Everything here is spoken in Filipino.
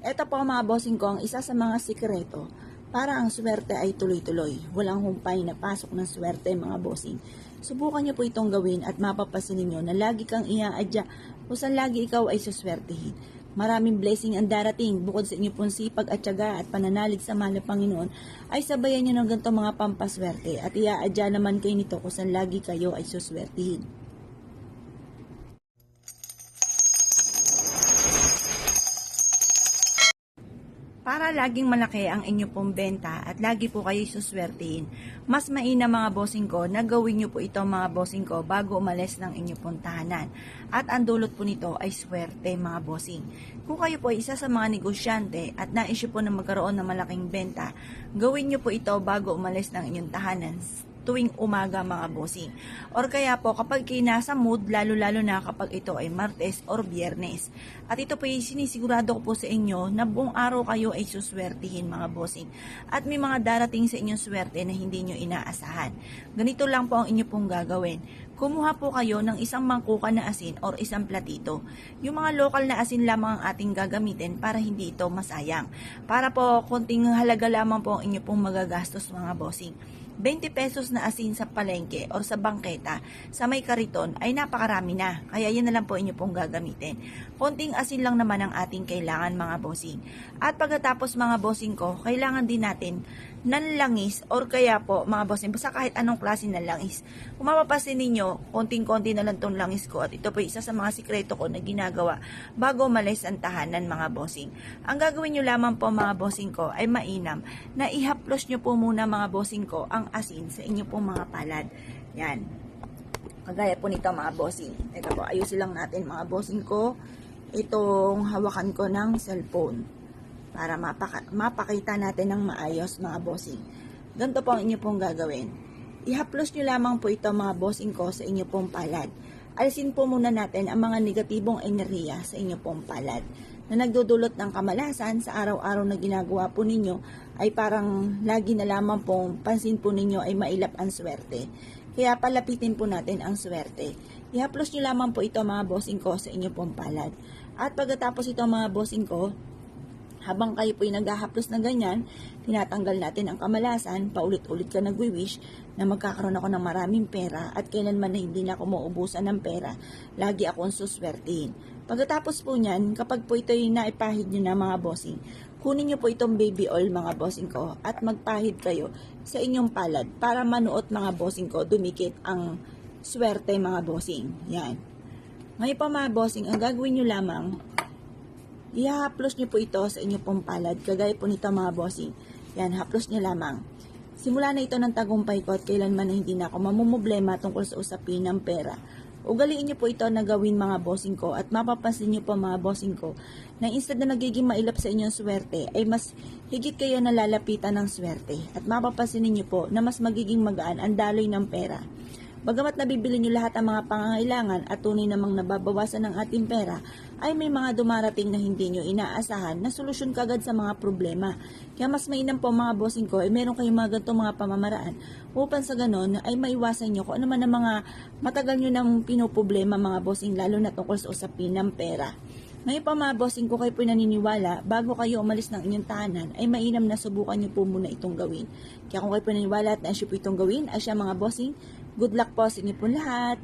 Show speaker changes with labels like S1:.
S1: Ito po mga bossing ko ang isa sa mga sikreto para ang swerte ay tuloy-tuloy. Walang humpay na pasok ng swerte mga bossing. Subukan niyo po itong gawin at mapapasin ninyo na lagi kang iaadya kung saan lagi ikaw ay suswertehin. Maraming blessing ang darating bukod sa inyo pong sipag at tiyaga at pananalig sa mahal na Panginoon ay sabayan niyo ng ganito mga pampaswerte at iaadya naman kayo nito kung saan lagi kayo ay suswertehin. Para laging malaki ang inyo pong benta at lagi po kayo suswertehin, mas mainam mga bossing ko na gawin nyo po ito mga bossing ko bago umalis ng inyo pong tahanan. At ang dulot po nito ay swerte mga bossing. Kung kayo po ay isa sa mga negosyante at nais po na magkaroon ng malaking benta, gawin nyo po ito bago umalis ng inyong tahanan tuwing umaga mga bossing. Or kaya po kapag kayo nasa mood, lalo-lalo na kapag ito ay Martes or Biyernes. At ito po ay sinisigurado ko po sa inyo na buong araw kayo ay suswertihin mga bossing. At may mga darating sa inyong swerte na hindi nyo inaasahan. Ganito lang po ang inyo pong gagawin. Kumuha po kayo ng isang mangkuka na asin or isang platito. Yung mga local na asin lamang ang ating gagamitin para hindi ito masayang. Para po konting halaga lamang po ang inyo pong magagastos mga bossing. 20 pesos na asin sa palengke o sa bangketa sa may kariton ay napakarami na. Kaya yan na lang po inyo pong gagamitin. Konting asin lang naman ang ating kailangan mga bossing. At pagkatapos mga bossing ko, kailangan din natin ng langis or kaya po mga bossing, basta kahit anong klase ng langis. Kung mapapasin ninyo, konting-konti na lang tong langis ko at ito po isa sa mga sikreto ko na ginagawa bago umalis ang tahanan mga bossing. Ang gagawin nyo lamang po mga bossing ko ay mainam na ihaplos nyo po muna mga bossing ko ang asin sa inyo pong mga palad. Yan. Kagaya po nito mga bossing. Ito po, ayusin lang natin mga bossing ko itong hawakan ko ng cellphone para mapakita natin ng maayos mga bossing. Ganito po ang inyo pong gagawin. Ihaplos nyo lamang po ito mga bossing ko sa inyo pong palad. Alisin po muna natin ang mga negatibong enerhiya sa inyo pong palad na nagdudulot ng kamalasan sa araw-araw na ginagawa po ninyo ay parang lagi na lamang pong pansin po ninyo ay mailap ang swerte. Kaya palapitin po natin ang swerte. Ihaplos nyo lamang po ito mga bossing ko sa inyo pong palad. At pagkatapos ito mga bossing ko, habang kayo po yung naghahaplos na ganyan, tinatanggal natin ang kamalasan, paulit-ulit ka nagwi-wish na magkakaroon ako ng maraming pera at kailanman na hindi na ako mauubusan ng pera, lagi akong suswertihin. Pagkatapos po niyan, kapag po ito yung naipahid nyo na mga bossing, kunin nyo po itong baby oil mga bossing ko at magpahid kayo sa inyong palad para manuot mga bossing ko, dumikit ang swerte mga bossing. Yan. Ngayon pa mga bossing, ang gagawin nyo lamang, ihahaplos nyo po ito sa inyo pong palad, kagaya po nito mga bossing. Yan, haplos nyo lamang. Simula na ito ng tagumpay ko at kailanman na hindi na ako mamumblema tungkol sa usapin ng pera. Ugaliin nyo po ito na gawin mga bossing ko at mapapansin nyo po mga bossing ko na instead na nagiging mailap sa inyong swerte ay mas higit kayo nalalapitan ng swerte at mapapansin niyo po na mas magiging magaan ang daloy ng pera. Bagamat nabibili nyo lahat ang mga pangangailangan at tunay namang nababawasan ng ating pera, ay may mga dumarating na hindi nyo inaasahan na solusyon kagad sa mga problema. Kaya mas mainam po mga bossing ko ay meron kayong mga ganitong mga pamamaraan upang sa ganon ay maiwasan nyo kung ano man ang mga matagal nyo nang pinoproblema mga bossing lalo na tungkol sa usapin ng pera. Ngayon pa mga bossing ko kayo po naniniwala, bago kayo umalis ng inyong tahanan, ay mainam na subukan nyo po muna itong gawin. Kaya kung kayo po naniniwala at naisip po itong gawin, ay siya mga bossing, good luck po sa inyo po lahat.